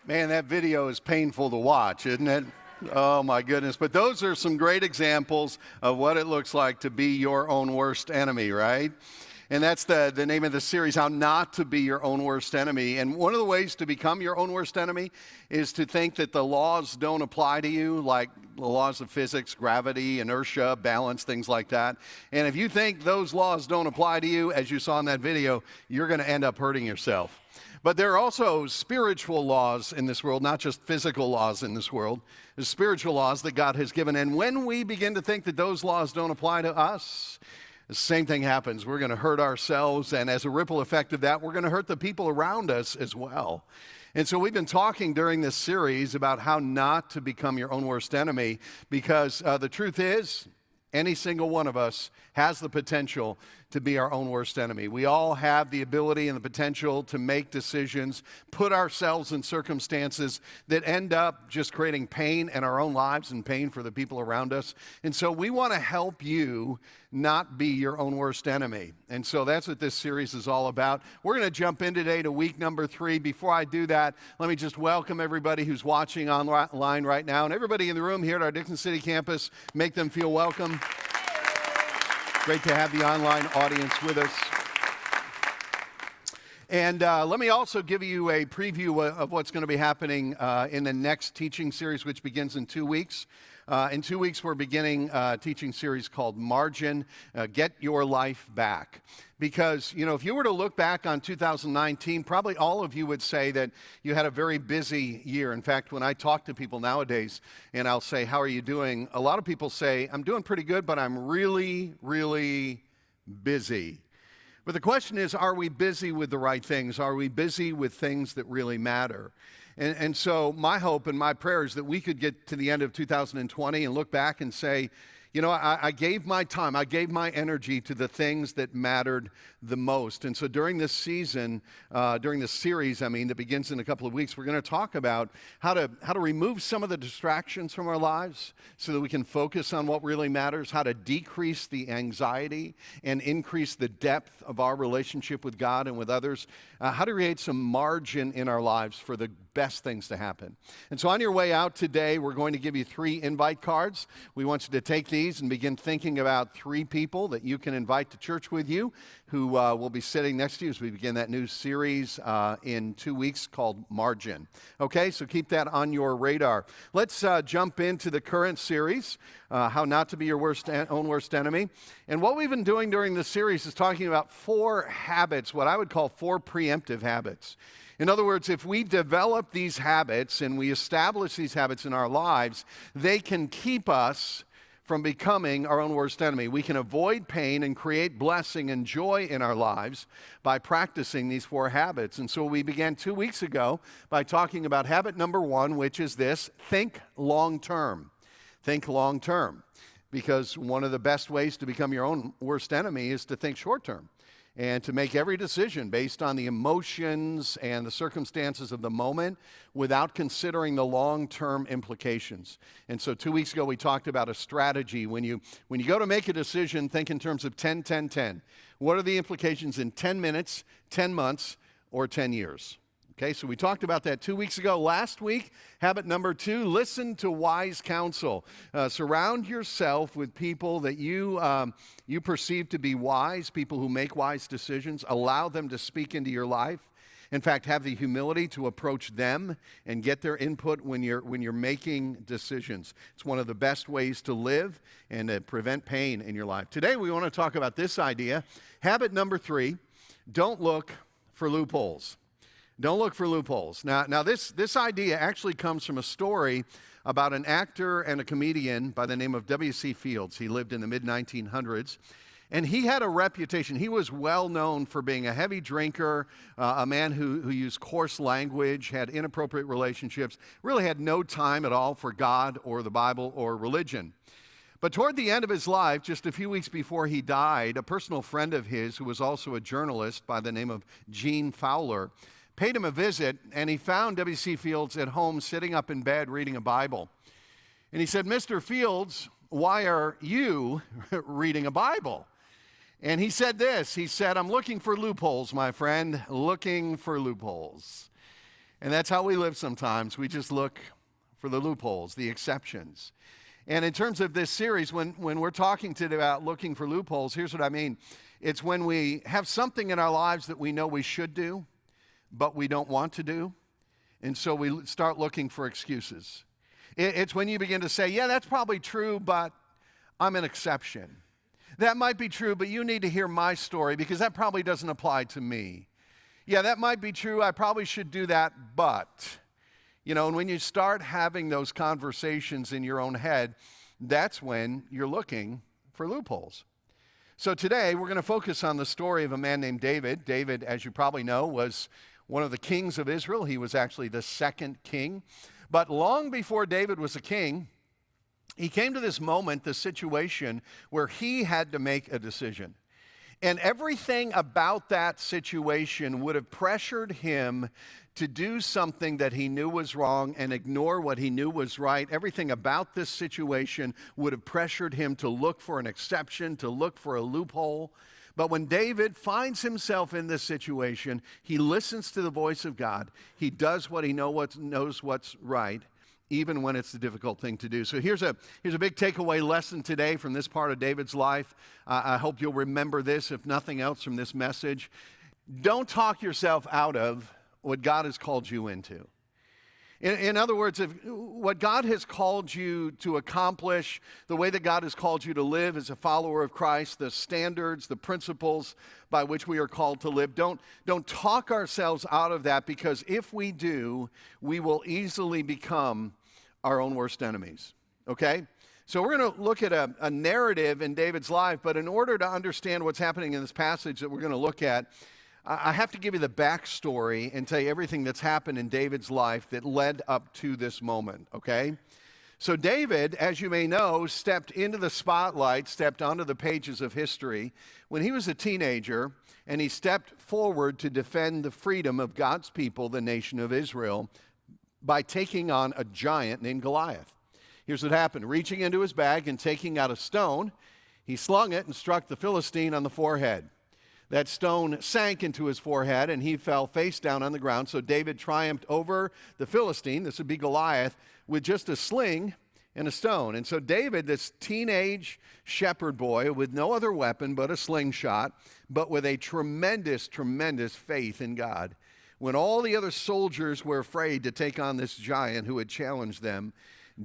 Man, that video is painful to watch, isn't it? Oh my goodness. But those are some great examples of what it looks like to be your own worst enemy, right? And that's the name of the series, How Not to Be Your Own Worst Enemy. And one of the ways to become your own worst enemy is to think that the laws don't apply to you, like the laws of physics, gravity, inertia, balance, things like that. And if you think those laws don't apply to you, as you saw in that video, you're going to end up hurting yourself. But there are also spiritual laws in this world, not just physical laws in this world. There's spiritual laws that God has given. And when we begin to think that those laws don't apply to us, the same thing happens. We're going to hurt ourselves, and as a ripple effect of that, we're going to hurt the people around us as well. And so we've been talking during this series about how not to become your own worst enemy, because the truth is, any single one of us has the potential to be our own worst enemy. We all have the ability and the potential to make decisions, put ourselves in circumstances that end up just creating pain in our own lives and pain for the people around us. And so we want to help you not be your own worst enemy. And so that's what this series is all about. We're going to jump in today to week number 3. Before I do that, let me just welcome everybody who's watching online right now, and everybody in the room here at our Dixon City campus. Make them feel welcome. Great to have the online audience with us. And let me also give you a preview of what's going to be happening in the next teaching series, which begins in 2 weeks. In 2 weeks, we're beginning a teaching series called Margin, Get Your Life Back. Because, you know, if you were to look back on 2019, probably all of you would say that you had a very busy year. In fact, when I talk to people nowadays and I'll say, how are you doing? A lot of people say, I'm doing pretty good, but I'm really, really busy. But the question is, are we busy with the right things? Are we busy with things that really matter? And so my hope and my prayer is that we could get to the end of 2020 and look back and say, you know, I gave my time, I gave my energy to the things that mattered the most. And so during this season, during this series, that begins in a couple of weeks, we're going to talk about how to remove some of the distractions from our lives so that we can focus on what really matters, how to decrease the anxiety and increase the depth of our relationship with God and with others, how to create some margin in our lives for the best things to happen. And so on your way out today, we're going to give you 3 invite cards. We want you to take these and begin thinking about 3 people that you can invite to church with you who will be sitting next to you as we begin that new series in 2 weeks called Margin. Okay, so keep that on your radar. Let's jump into the current series, How Not to Be Your Own Worst Enemy. And what we've been doing during this series is talking about 4 habits, what I would call 4 preemptive habits. In other words, if we develop these habits and we establish these habits in our lives, they can keep us from becoming our own worst enemy. We can avoid pain and create blessing and joy in our lives by practicing these 4 habits. And so we began 2 weeks ago by talking about habit number 1, which is this: think long term. Think long term. Because one of the best ways to become your own worst enemy is to think short term, and to make every decision based on the emotions and the circumstances of the moment without considering the long-term implications. And so 2 weeks ago, we talked about a strategy. When you go to make a decision, think in terms of 10, 10, 10. What are the implications in 10 minutes, 10 months, or 10 years? Okay, so we talked about that 2 weeks ago. Last week, habit number 2, listen to wise counsel. Surround yourself with people that you perceive to be wise, people who make wise decisions. Allow them to speak into your life. In fact, have the humility to approach them and get their input when you're making decisions. It's one of the best ways to live and to prevent pain in your life. Today, we want to talk about this idea. Habit number 3, don't look for loopholes. Don't look for loopholes. Now this idea actually comes from a story about an actor and a comedian by the name of W.C. Fields. He lived in the mid-1900s, and he had a reputation. He was well known for being a heavy drinker, a man who used coarse language, had inappropriate relationships, really had no time at all for God or the Bible or religion. But toward the end of his life, just a few weeks before he died, a personal friend of his, who was also a journalist by the name of Gene Fowler, paid him a visit, and he found W.C. Fields at home sitting up in bed reading a Bible. And he said, "Mr. Fields, why are you reading a Bible?" And he said this, he said, "I'm looking for loopholes, my friend, looking for loopholes." And that's how we live sometimes. We just look for the loopholes, the exceptions. And in terms of this series, when we're talking today about looking for loopholes, here's what I mean. It's when we have something in our lives that we know we should do, but we don't want to do. And so we start looking for excuses. It's when you begin to say, yeah, that's probably true, but I'm an exception. That might be true, but you need to hear my story because that probably doesn't apply to me. Yeah, that might be true. I probably should do that, but, and when you start having those conversations in your own head, that's when you're looking for loopholes. So today, we're going to focus on the story of a man named David. David, as you probably know, was one of the kings of Israel. He was actually the second king. But long before David was a king, he came to this moment, the situation, where he had to make a decision. And everything about that situation would have pressured him to do something that he knew was wrong and ignore what he knew was right. Everything about this situation would have pressured him to look for an exception, to look for a loophole. But when David finds himself in this situation, he listens to the voice of God. He does what he knows what's right, even when it's the difficult thing to do. So here's a big takeaway lesson today from this part of David's life. I hope you'll remember this, if nothing else, from this message. Don't talk yourself out of what God has called you into. In other words, if what God has called you to accomplish, the way that God has called you to live as a follower of Christ, the standards, the principles by which we are called to live, don't talk ourselves out of that, because if we do, we will easily become our own worst enemies, okay? So we're going to look at a narrative in David's life, but in order to understand what's happening in this passage that we're going to look at, I have to give you the backstory and tell you everything that's happened in David's life that led up to this moment, okay? So David, as you may know, stepped into the spotlight, stepped onto the pages of history when he was a teenager, and he stepped forward to defend the freedom of God's people, the nation of Israel, by taking on a giant named Goliath. Here's what happened. Reaching into his bag and taking out a stone, he slung it and struck the Philistine on the forehead. That stone sank into his forehead, and he fell face down on the ground. So David triumphed over the Philistine, this would be Goliath, with just a sling and a stone. And so David, this teenage shepherd boy with no other weapon but a slingshot, but with a tremendous, tremendous faith in God. When all the other soldiers were afraid to take on this giant who had challenged them,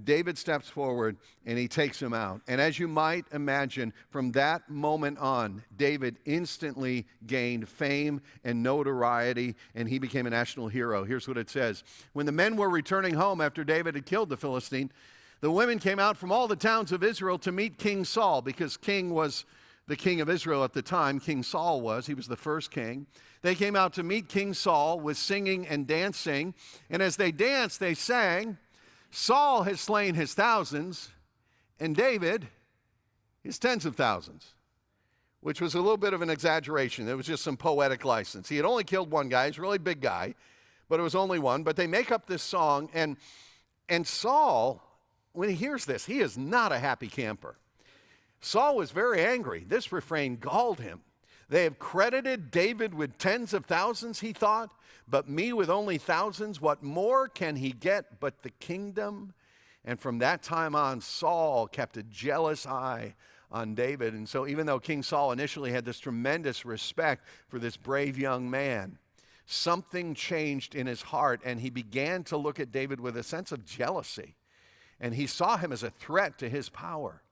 David steps forward and he takes him out. And as you might imagine, from that moment on, David instantly gained fame and notoriety, and he became a national hero. Here's what it says. When the men were returning home after David had killed the Philistine, the women came out from all the towns of Israel to meet King Saul, because King was the king of Israel at the time. King Saul was. He was the first king. They came out to meet King Saul with singing and dancing. And as they danced, they sang, Saul has slain his thousands, and David his tens of thousands, which was a little bit of an exaggeration. It was just some poetic license. He had only killed one guy. He's a really big guy, but it was only one. But they make up this song, and Saul, when he hears this, he is not a happy camper. Saul was very angry. This refrain galled him. They have credited David with tens of thousands, he thought, but me with only thousands. What more can he get but the kingdom? And from that time on, Saul kept a jealous eye on David. And so even though King Saul initially had this tremendous respect for this brave young man, something changed in his heart, and he began to look at David with a sense of jealousy. And he saw him as a threat to his power.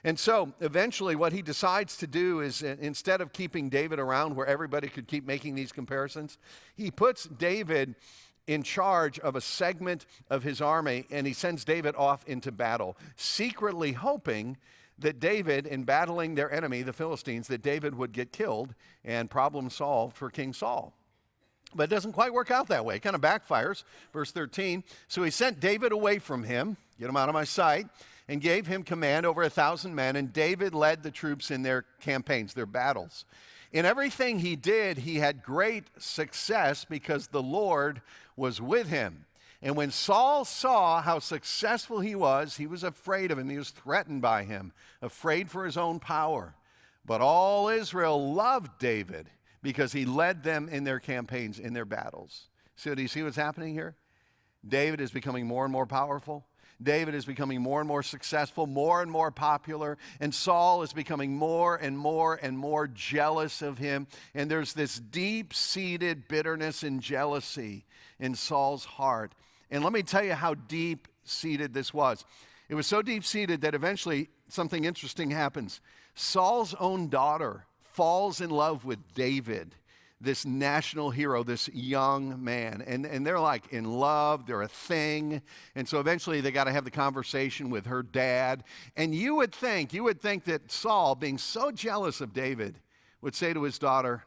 And so eventually what he decides to do is, instead of keeping David around where everybody could keep making these comparisons, he puts David in charge of a segment of his army, and he sends David off into battle, secretly hoping that David, in battling their enemy, the Philistines, that David would get killed and problem solved for King Saul. But it doesn't quite work out that way. It kind of backfires. Verse 13, so he sent David away from him, get him out of my sight, and gave him command over 1,000 men, and David led the troops in their campaigns, their battles. In everything he did, he had great success because the Lord was with him. And when Saul saw how successful he was afraid of him. He was threatened by him, afraid for his own power. But all Israel loved David because he led them in their campaigns, in their battles. So do you see what's happening here? David is becoming more and more powerful. David is becoming more and more successful, more and more popular, and Saul is becoming more and more and more jealous of him. And there's this deep-seated bitterness and jealousy in Saul's heart. And let me tell you how deep-seated this was. It was so deep-seated that eventually something interesting happens. Saul's own daughter falls in love with David, this national hero, this young man. And they're like in love, they're a thing. And so eventually they got to have the conversation with her dad. And you would think that Saul, being so jealous of David, would say to his daughter,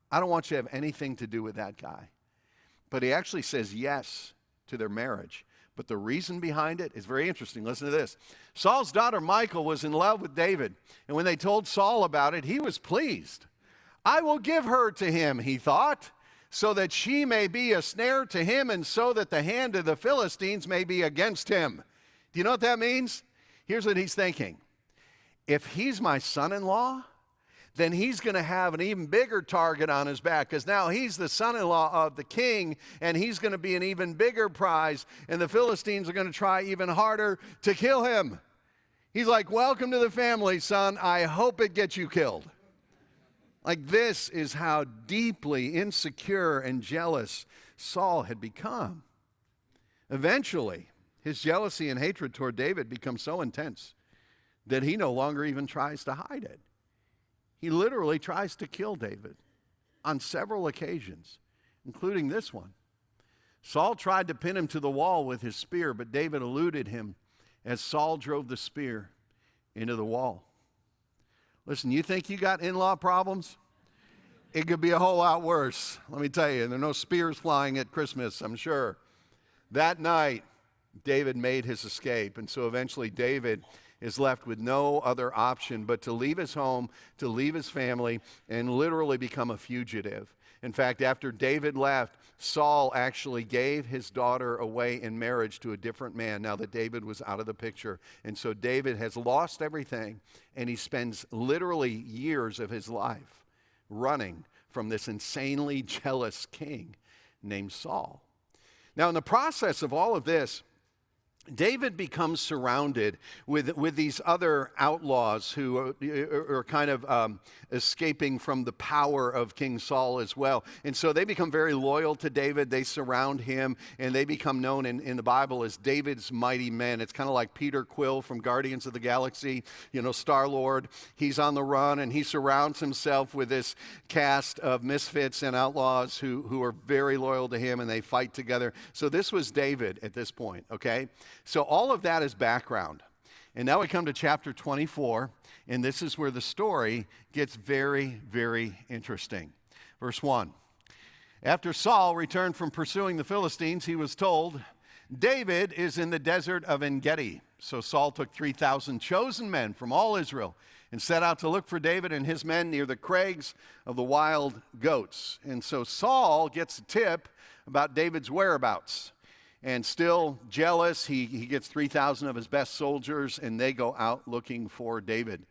I don't want you to have anything to do with that guy. But he actually says yes to their marriage. But the reason behind it is very interesting. Listen to this. Saul's daughter Michal was in love with David. And when they told Saul about it, he was pleased. I will give her to him, he thought, so that she may be a snare to him and so that the hand of the Philistines may be against him. Do you know what that means? Here's what he's thinking. If he's my son-in-law, then he's going to have an even bigger target on his back because now he's the son-in-law of the king and he's going to be an even bigger prize and the Philistines are going to try even harder to kill him. He's like, welcome to the family, son. I hope it gets you killed. Like this is how deeply insecure and jealous Saul had become. Eventually, his jealousy and hatred toward David becomes so intense that he no longer even tries to hide it. He literally tries to kill David on several occasions, including this one. Saul tried to pin him to the wall with his spear, but David eluded him as Saul drove the spear into the wall. Listen, you think you got in-law problems? It could be a whole lot worse. Let me tell you, there are no spears flying at Christmas, I'm sure. That night, David made his escape, and so eventually David is left with no other option but to leave his home, to leave his family, and literally become a fugitive. In fact, after David left, Saul actually gave his daughter away in marriage to a different man now that David was out of the picture. And so David has lost everything, and he spends literally years of his life running from this insanely jealous king named Saul. Now, in the process of all of this, David becomes surrounded with these other outlaws who are kind of escaping from the power of King Saul as well. And so they become very loyal to David. They surround him, and they become known in the Bible as David's mighty men. It's kind of like Peter Quill from Guardians of the Galaxy, Star-Lord. He's on the run, and he surrounds himself with this cast of misfits and outlaws who are very loyal to him, and they fight together. So this was David at this point, okay? So all of that is background. And now we come to chapter 24, and this is where the story gets very, very interesting. Verse 1. After Saul returned from pursuing the Philistines, he was told, David is in the desert of En Gedi. So Saul took 3,000 chosen men from all Israel and set out to look for David and his men near the Crags of the wild goats. And so Saul gets a tip about David's whereabouts. And still jealous, he gets 3,000 of his best soldiers, and they go out looking for David.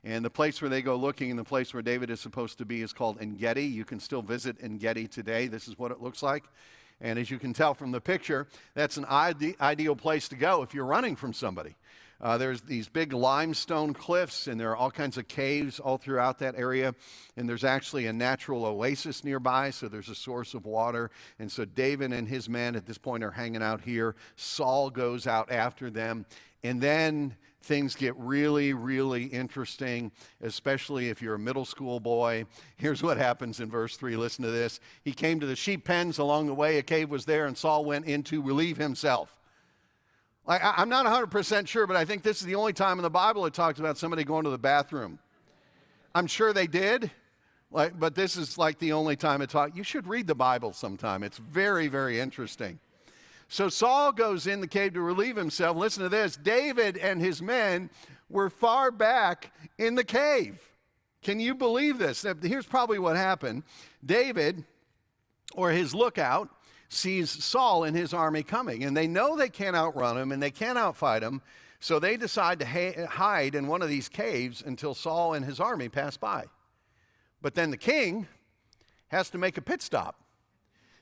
And the place where they go looking and the place where David is supposed to be is called En Gedi. You can still visit En Gedi today. This is what it looks like. And as you can tell from the picture, that's an ideal place to go if you're running from somebody. There's these big limestone cliffs, and there are all kinds of caves all throughout that area. And there's actually a natural oasis nearby, so there's a source of water. And so David and his men at this point are hanging out here. Saul goes out after them. And then things get really, really interesting, especially if you're a middle school boy. Here's what happens in verse 3. Listen to this. He came to the sheep pens along the way. A cave was there, and Saul went in to relieve himself. I'm not 100% sure, but I think this is the only time in the Bible it talks about somebody going to the bathroom. I'm sure they did, but this is like the only time it talks. You should read the Bible sometime. It's very, very interesting. So Saul goes in the cave to relieve himself. Listen to this. David and his men were far back in the cave. Can you believe this? Now, here's probably what happened. David, or his lookout, sees Saul and his army coming, and they know they can't outrun him and they can't outfight him, so they decide to hide in one of these caves until Saul and his army pass by. But then the king has to make a pit stop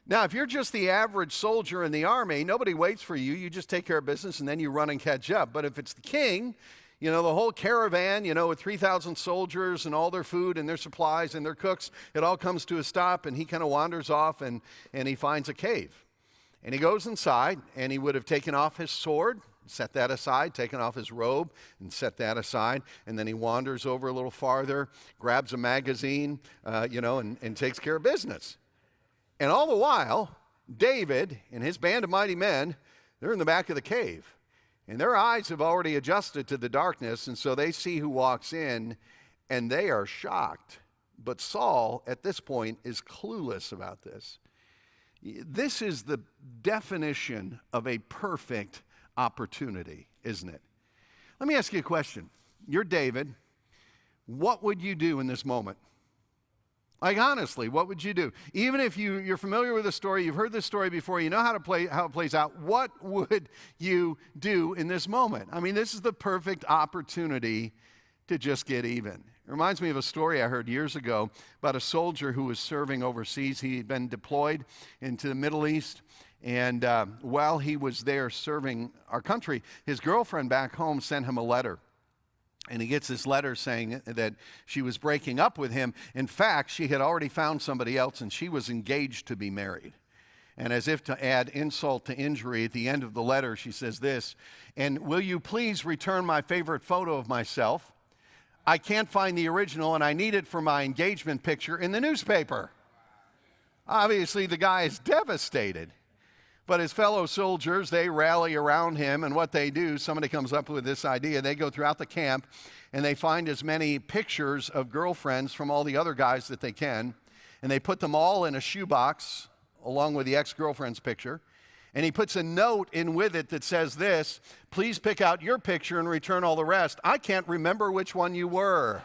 Now, if you're just the average soldier in the army, nobody waits for you. You just take care of business and then you run and catch up. But if it's the king, the whole caravan, with 3,000 soldiers and all their food and their supplies and their cooks, it all comes to a stop, and he kind of wanders off and he finds a cave. And he goes inside, and he would have taken off his sword, set that aside, taken off his robe and set that aside, and then he wanders over a little farther, grabs a magazine, and takes care of business. And all the while, David and his band of mighty men, they're in the back of the cave. And their eyes have already adjusted to the darkness, and so they see who walks in, and they are shocked. But Saul, at this point, is clueless about this. This is the definition of a perfect opportunity, isn't it? Let me ask you a question. You're David. What would you do in this moment? Like, honestly, what would you do? Even if you're familiar with the story, you've heard this story before, you know how it plays out, what would you do in this moment? I mean, this is the perfect opportunity to just get even. It reminds me of a story I heard years ago about a soldier who was serving overseas. He had been deployed into the Middle East, and while he was there serving our country, his girlfriend back home sent him a letter. And he gets this letter saying that she was breaking up with him. In fact, she had already found somebody else, and she was engaged to be married. And as if to add insult to injury, at the end of the letter, she says this, "And will you please return my favorite photo of myself? I can't find the original, and I need it for my engagement picture in the newspaper." Obviously, the guy is devastated. But his fellow soldiers, they rally around him, and what they do, somebody comes up with this idea. They go throughout the camp, and they find as many pictures of girlfriends from all the other guys that they can, and they put them all in a shoebox, along with the ex-girlfriend's picture, and he puts a note in with it that says this, "Please pick out your picture and return all the rest. I can't remember which one you were."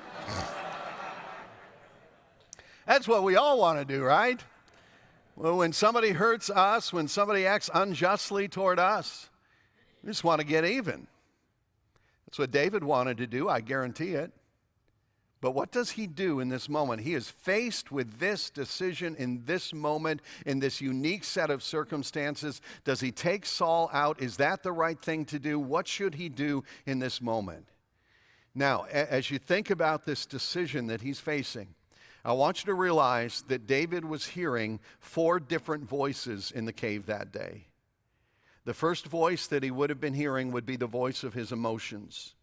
That's what we all want to do, right? Well, when somebody hurts us, when somebody acts unjustly toward us, we just want to get even. That's what David wanted to do, I guarantee it. But what does he do in this moment? He is faced with this decision in this moment, in this unique set of circumstances. Does he take Saul out? Is that the right thing to do? What should he do in this moment? Now, as you think about this decision that he's facing, I want you to realize that David was hearing 4 different voices in the cave that day. The first voice that he would have been hearing would be the voice of his emotions.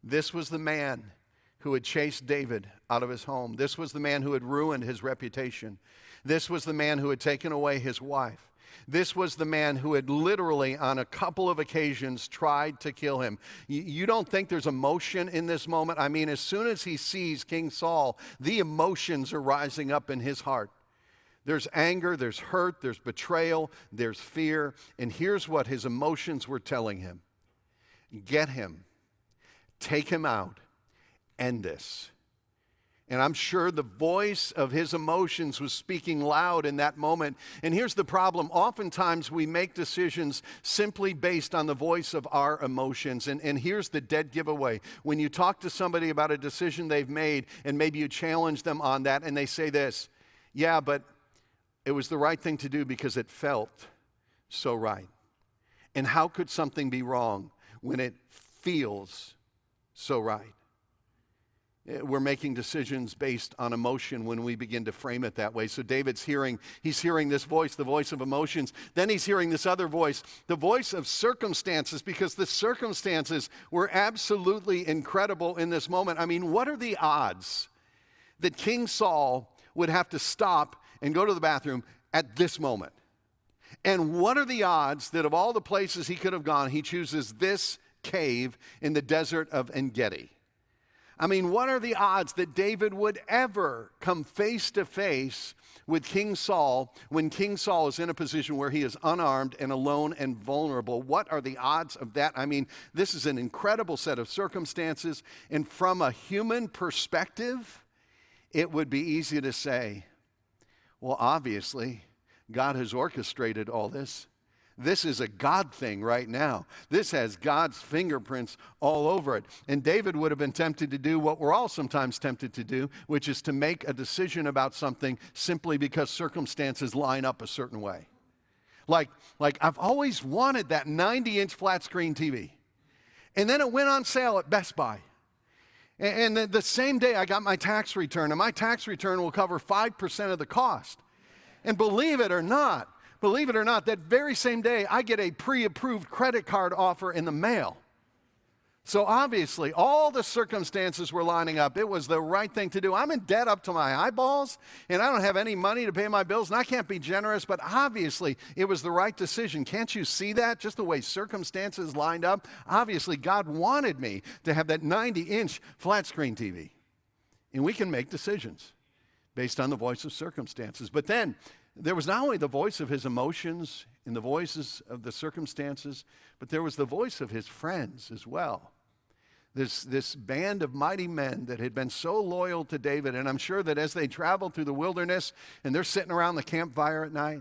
This was the man who had chased David out of his home. This was the man who had ruined his reputation. This was the man who had taken away his wife. This was the man who had literally, on a couple of occasions, tried to kill him. You don't think there's emotion in this moment? I mean, as soon as he sees King Saul, the emotions are rising up in his heart. There's anger, there's hurt, there's betrayal, there's fear. And here's what his emotions were telling him. Get him. Take him out. End this. And I'm sure the voice of his emotions was speaking loud in that moment. And here's the problem. Oftentimes we make decisions simply based on the voice of our emotions. And here's the dead giveaway. When you talk to somebody about a decision they've made, and maybe you challenge them on that, and they say this, "Yeah, but it was the right thing to do because it felt so right." And how could something be wrong when it feels so right? We're making decisions based on emotion when we begin to frame it that way. So David's hearing this voice, the voice of emotions. Then he's hearing this other voice, the voice of circumstances, because the circumstances were absolutely incredible in this moment. I mean, what are the odds that King Saul would have to stop and go to the bathroom at this moment? And what are the odds that of all the places he could have gone, he chooses this cave in the Desert of En Gedi? I mean, what are the odds that David would ever come face to face with King Saul when King Saul is in a position where he is unarmed and alone and vulnerable? What are the odds of that? I mean, this is an incredible set of circumstances. And from a human perspective, it would be easy to say, well, obviously, God has orchestrated all this. This is a God thing right now. This has God's fingerprints all over it. And David would have been tempted to do what we're all sometimes tempted to do, which is to make a decision about something simply because circumstances line up a certain way. Like I've always wanted that 90-inch flat screen TV. And then it went on sale at Best Buy. And the same day I got my tax return, and my tax return will cover 5% of the cost. And believe it or not, that very same day I get a pre-approved credit card offer in the mail. So obviously, all the circumstances were lining up. It was the right thing to do. I'm in debt up to my eyeballs, and I don't have any money to pay my bills, and I can't be generous, but obviously, it was the right decision. Can't you see that? Just the way circumstances lined up. Obviously, God wanted me to have that 90-inch flat screen TV. And we can make decisions based on the voice of circumstances. But then, there was not only the voice of his emotions and the voices of the circumstances, but there was the voice of his friends as well. This band of mighty men that had been so loyal to David, and I'm sure that as they traveled through the wilderness and they're sitting around the campfire at night,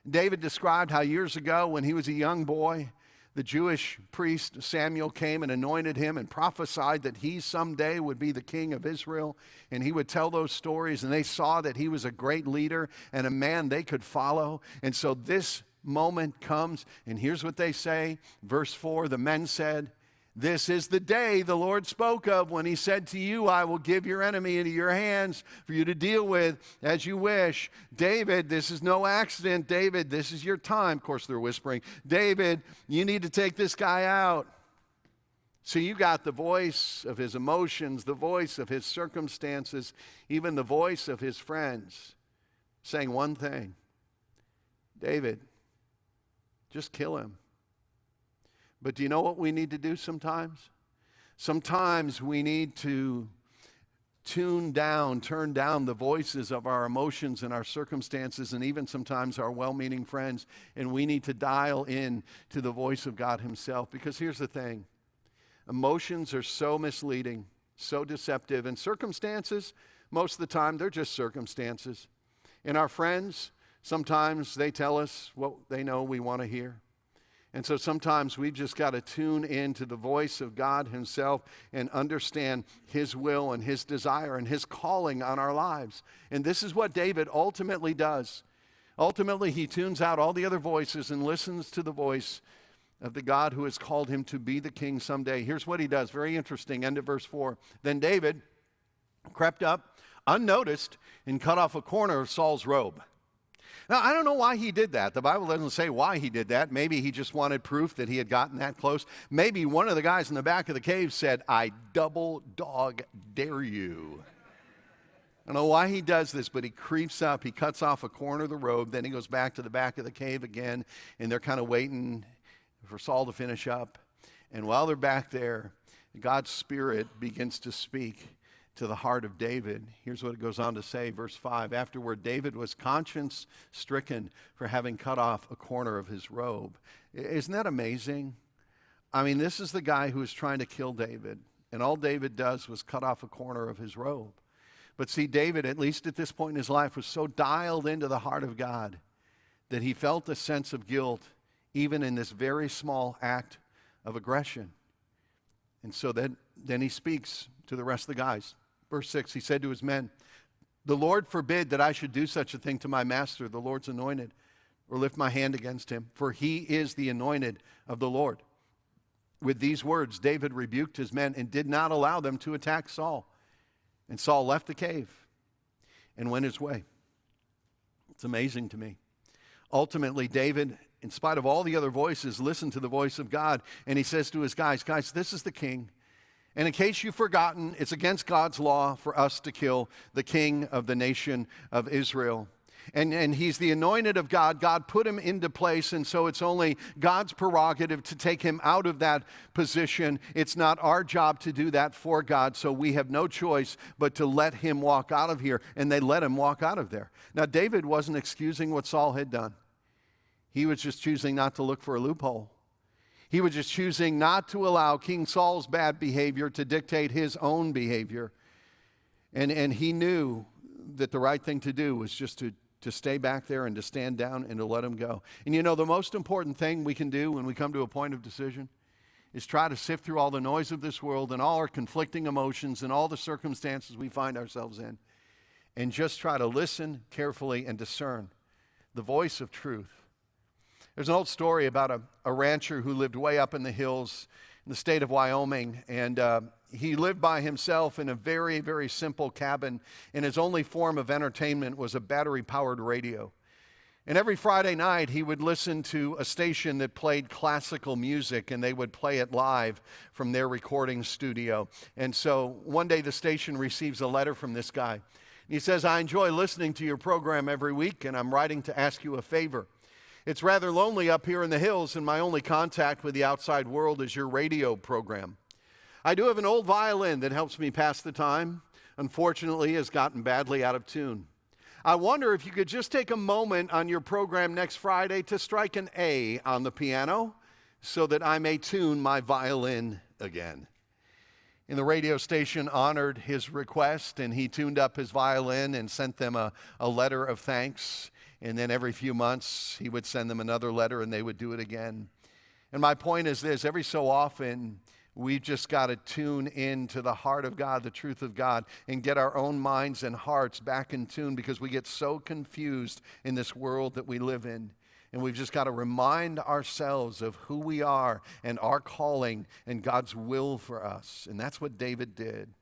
David described how years ago when he was a young boy, the Jewish priest Samuel came and anointed him and prophesied that he someday would be the king of Israel, and he would tell those stories, and they saw that he was a great leader and a man they could follow. And so this moment comes, and here's what they say. Verse 4, the men said, "This is the day the Lord spoke of when he said to you, I will give your enemy into your hands for you to deal with as you wish. David, this is no accident. David, this is your time." Of course, they're whispering, "David, you need to take this guy out." So you got the voice of his emotions, the voice of his circumstances, even the voice of his friends saying one thing: David, just kill him. But do you know what we need to do sometimes? Sometimes we need to turn down the voices of our emotions and our circumstances, and even sometimes our well-meaning friends, and we need to dial in to the voice of God himself. Because here's the thing. Emotions are so misleading, so deceptive, and circumstances, most of the time, they're just circumstances. And our friends, sometimes they tell us what they know we want to hear. And so sometimes we've just got to tune into the voice of God himself and understand his will and his desire and his calling on our lives. And this is what David ultimately does. Ultimately, he tunes out all the other voices and listens to the voice of the God who has called him to be the king someday. Here's what he does. Very interesting. End of verse 4. Then David crept up unnoticed and cut off a corner of Saul's robe. Now, I don't know why he did that. The Bible doesn't say why he did that. Maybe he just wanted proof that he had gotten that close. Maybe one of the guys in the back of the cave said, "I double dog dare you." I don't know why he does this, but he creeps up. He cuts off a corner of the robe. Then he goes back to the back of the cave again, and they're kind of waiting for Saul to finish up. And while they're back there, God's Spirit begins to speak to the heart of David. Here's what it goes on to say, verse 5. Afterward, David was conscience stricken for having cut off a corner of his robe. Isn't that amazing? I mean, this is the guy who was trying to kill David, and all David does was cut off a corner of his robe. But see, David, at least at this point in his life, was so dialed into the heart of God that he felt a sense of guilt even in this very small act of aggression. And so then he speaks to the rest of the guys. Verse 6, he said to his men, "The Lord forbid that I should do such a thing to my master, the Lord's anointed, or lift my hand against him, for he is the anointed of the Lord." With these words, David rebuked his men and did not allow them to attack Saul. And Saul left the cave and went his way. It's amazing to me. Ultimately, David, in spite of all the other voices, listened to the voice of God, and he says to his guys, "This is the king. And in case you've forgotten, it's against God's law for us to kill the king of the nation of Israel. And he's the anointed of God. God put him into place, and so it's only God's prerogative to take him out of that position. It's not our job to do that for God, so we have no choice but to let him walk out of here." And they let him walk out of there. Now, David wasn't excusing what Saul had done. He was just choosing not to look for a loophole. He was just choosing not to allow King Saul's bad behavior to dictate his own behavior. And he knew that the right thing to do was just to to stay back there and to stand down and to let him go. And you know, the most important thing we can do when we come to a point of decision is try to sift through all the noise of this world and all our conflicting emotions and all the circumstances we find ourselves in, and just try to listen carefully and discern the voice of truth. There's an old story about a rancher who lived way up in the hills in the state of Wyoming, and he lived by himself in a very, very simple cabin, and his only form of entertainment was a battery-powered radio. And every Friday night, he would listen to a station that played classical music, and they would play it live from their recording studio. And so one day, the station receives a letter from this guy. He says, "I enjoy listening to your program every week, and I'm writing to ask you a favor. It's rather lonely up here in the hills, and my only contact with the outside world is your radio program. I do have an old violin that helps me pass the time. Unfortunately, has gotten badly out of tune. I wonder if you could just take a moment on your program next Friday to strike an A on the piano so that I may tune my violin again." And the radio station honored his request, and he tuned up his violin and sent them a letter of thanks. And then every few months, he would send them another letter, and they would do it again. And my point is this: every so often, we've just got to tune into the heart of God, the truth of God, and get our own minds and hearts back in tune, because we get so confused in this world that we live in. And we've just got to remind ourselves of who we are and our calling and God's will for us. And that's what David did.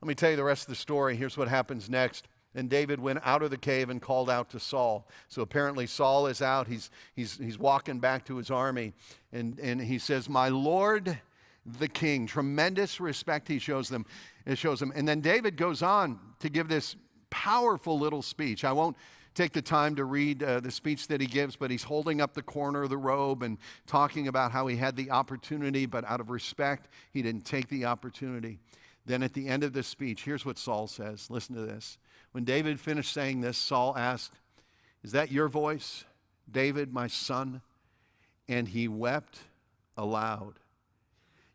Let me tell you the rest of the story. Here's what happens next. And David went out of the cave and called out to Saul. So apparently Saul is out. He's walking back to his army. And he says, "My Lord the king." Tremendous respect he shows them. It shows him. And then David goes on to give this powerful little speech. I won't take the time to read the speech that he gives, but he's holding up the corner of the robe and talking about how he had the opportunity, but out of respect, he didn't take the opportunity. Then at the end of the speech, here's what Saul says. Listen to this. When David finished saying this, Saul asked, "Is that your voice, David, my son?" And he wept aloud.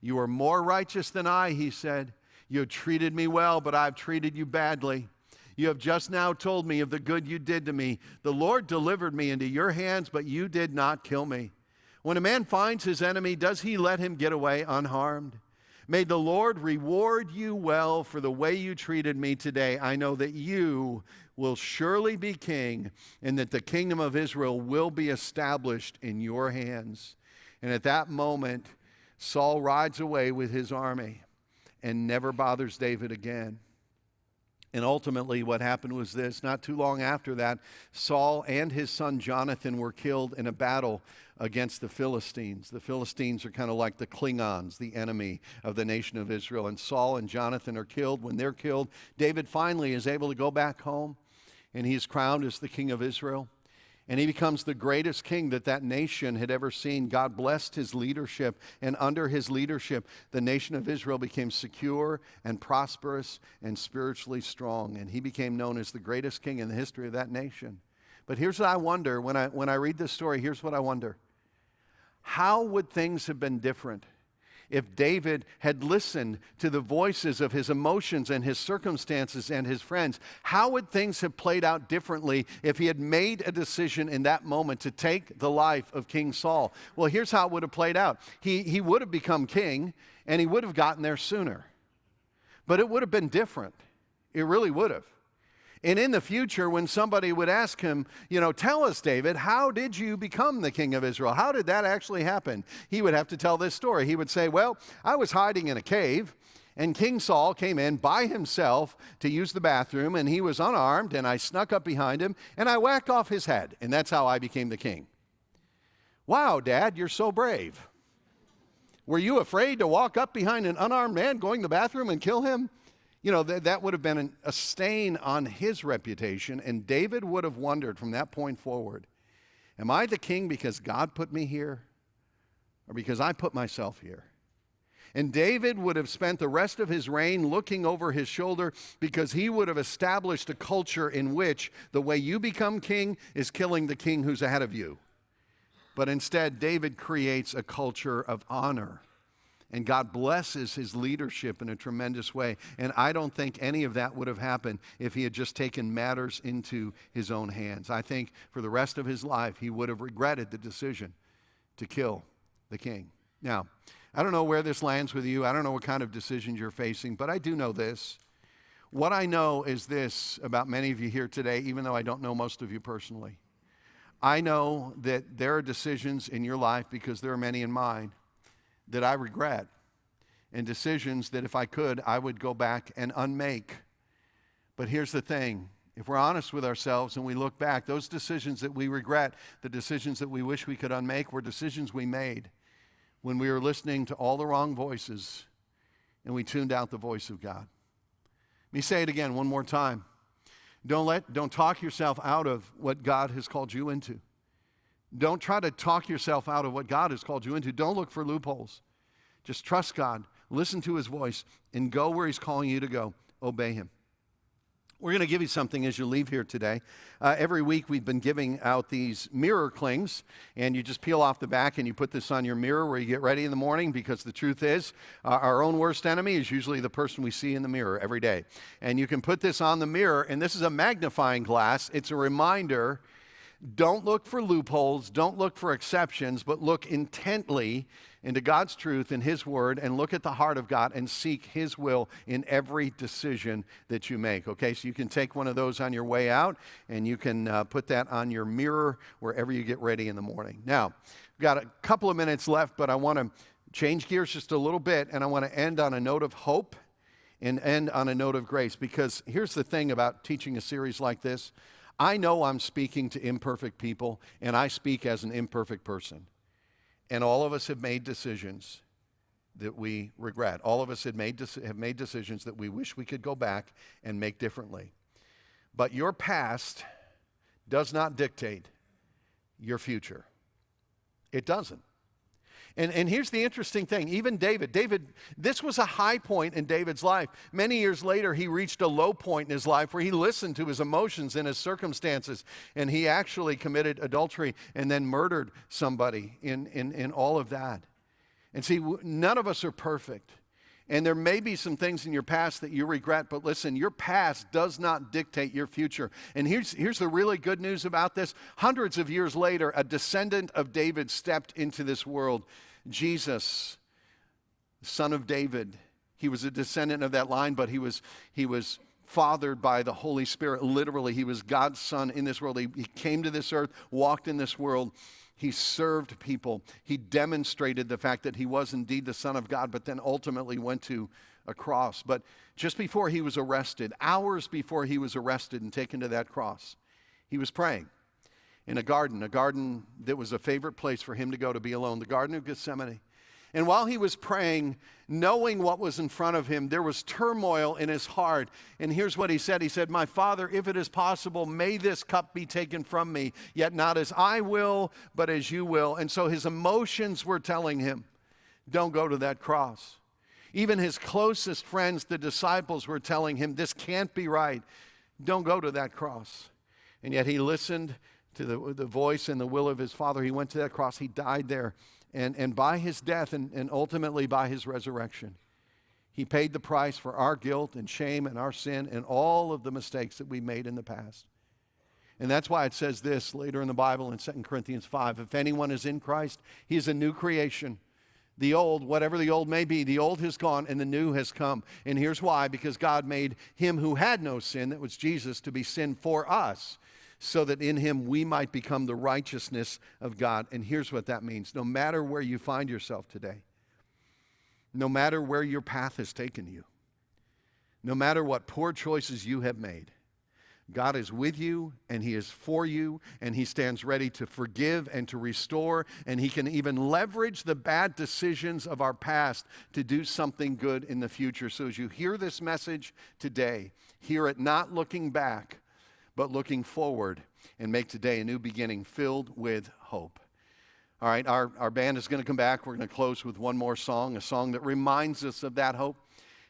"You are more righteous than I," he said. "You have treated me well, but I've treated you badly. You have just now told me of the good you did to me. The Lord delivered me into your hands, but you did not kill me. When a man finds his enemy, does he let him get away unharmed? May the Lord reward you well for the way you treated me today. I know that you will surely be king, and that the kingdom of Israel will be established in your hands." And at that moment, Saul rides away with his army and never bothers David again. And ultimately what happened was this: not too long after that, Saul and his son Jonathan were killed in a battle against the Philistines. The Philistines are kind of like the Klingons, the enemy of the nation of Israel. And Saul and Jonathan are killed. When they're killed, David finally is able to go back home, and he's crowned as the king of Israel. And he becomes the greatest king that nation had ever seen. God blessed his leadership, and under his leadership, the nation of Israel became secure and prosperous and spiritually strong. And he became known as the greatest king in the history of that nation. But here's what I wonder, when I read this story, here's what I wonder. How would things have been different if David had listened to the voices of his emotions and his circumstances and his friends? How would things have played out differently if he had made a decision in that moment to take the life of King Saul? Well, here's how it would have played out. He would have become king, and he would have gotten there sooner. But it would have been different. It really would have. And in the future, when somebody would ask him, "Tell us, David, how did you become the king of Israel? How did that actually happen?" He would have to tell this story. He would say, "Well, I was hiding in a cave, and King Saul came in by himself to use the bathroom, and he was unarmed, and I snuck up behind him, and I whacked off his head, and that's how I became the king." Wow, Dad, you're so brave. Were you afraid to walk up behind an unarmed man going to the bathroom and kill him? That would have been a stain on his reputation, and David would have wondered from that point forward, am I the king because God put me here, or because I put myself here? And David would have spent the rest of his reign looking over his shoulder, because he would have established a culture in which the way you become king is killing the king who's ahead of you. But instead, David creates a culture of honor And God blesses his leadership in a tremendous way. And I don't think any of that would have happened if he had just taken matters into his own hands. I think for the rest of his life, he would have regretted the decision to kill the king. Now, I don't know where this lands with you. I don't know what kind of decisions you're facing, but I do know this. What I know is this about many of you here today, even though I don't know most of you personally. I know that there are decisions in your life, because there are many in mine, that I regret, and decisions that if I could, I would go back and unmake. But here's the thing. If we're honest with ourselves and we look back, those decisions that we regret, the decisions that we wish we could unmake, were decisions we made when we were listening to all the wrong voices and we tuned out the voice of God. Let me say it again one more time. Don't talk yourself out of what God has called you into. Don't try to talk yourself out of what God has called you into. Don't look for loopholes. Just trust God, listen to his voice, and go where he's calling you to go. Obey him. We're going to give you something as you leave here today. Every week we've been giving out these mirror clings, and you just peel off the back and you put this on your mirror where you get ready in the morning, because the truth is our own worst enemy is usually the person we see in the mirror every day. And you can put this on the mirror, and this is a magnifying glass. It's a reminder. Don't look for loopholes, don't look for exceptions, but look intently into God's truth and his word, and look at the heart of God and seek his will in every decision that you make. Okay, so you can take one of those on your way out, and you can put that on your mirror wherever you get ready in the morning. Now, we've got a couple of minutes left, but I want to change gears just a little bit, and I want to end on a note of hope and end on a note of grace, because here's the thing about teaching a series like this. I know I'm speaking to imperfect people, and I speak as an imperfect person. And all of us have made decisions that we regret. All of us have made decisions that we wish we could go back and make differently. But your past does not dictate your future. It doesn't. And here's the interesting thing. Even David, this was a high point in David's life. Many years later, he reached a low point in his life where he listened to his emotions and his circumstances, and he actually committed adultery and then murdered somebody in all of that. And see, none of us are perfect. And there may be some things in your past that you regret, but listen, your past does not dictate your future. And here's the really good news about this. Hundreds of years later, a descendant of David stepped into this world. Jesus, son of David. He was a descendant of that line, but he was fathered by the Holy Spirit. Literally, he was God's son in this world. He came to this earth, walked in this world. He served people. He demonstrated the fact that he was indeed the Son of God, but then ultimately went to a cross. But just before he was arrested, hours before he was arrested and taken to that cross, he was praying in a garden that was a favorite place for him to go to be alone, the Garden of Gethsemane. And while he was praying, knowing what was in front of him, there was turmoil in his heart. And here's what he said. He said, "My Father, if it is possible, may this cup be taken from me, yet not as I will, but as you will." And so his emotions were telling him, don't go to that cross. Even his closest friends, the disciples, were telling him, this can't be right. Don't go to that cross. And yet he listened to the voice and the will of his Father. He went to that cross. He died there. And by his death and ultimately by his resurrection, he paid the price for our guilt and shame and our sin and all of the mistakes that we made in the past. And that's why it says this later in the Bible in 2 Corinthians 5, if anyone is in Christ, he is a new creation. The old, whatever the old may be, the old has gone and the new has come. And here's why, because God made him who had no sin, that was Jesus, to be sin for us, so that in him we might become the righteousness of God. And here's what that means. No matter where you find yourself today, no matter where your path has taken you, no matter what poor choices you have made, God is with you and he is for you, and he stands ready to forgive and to restore, and he can even leverage the bad decisions of our past to do something good in the future. So as you hear this message today, hear it not looking back, but looking forward, and make today a new beginning filled with hope. All right, our band is going to come back. We're going to close with one more song, a song that reminds us of that hope.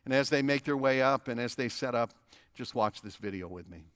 And as they make their way up and as they set up, just watch this video with me.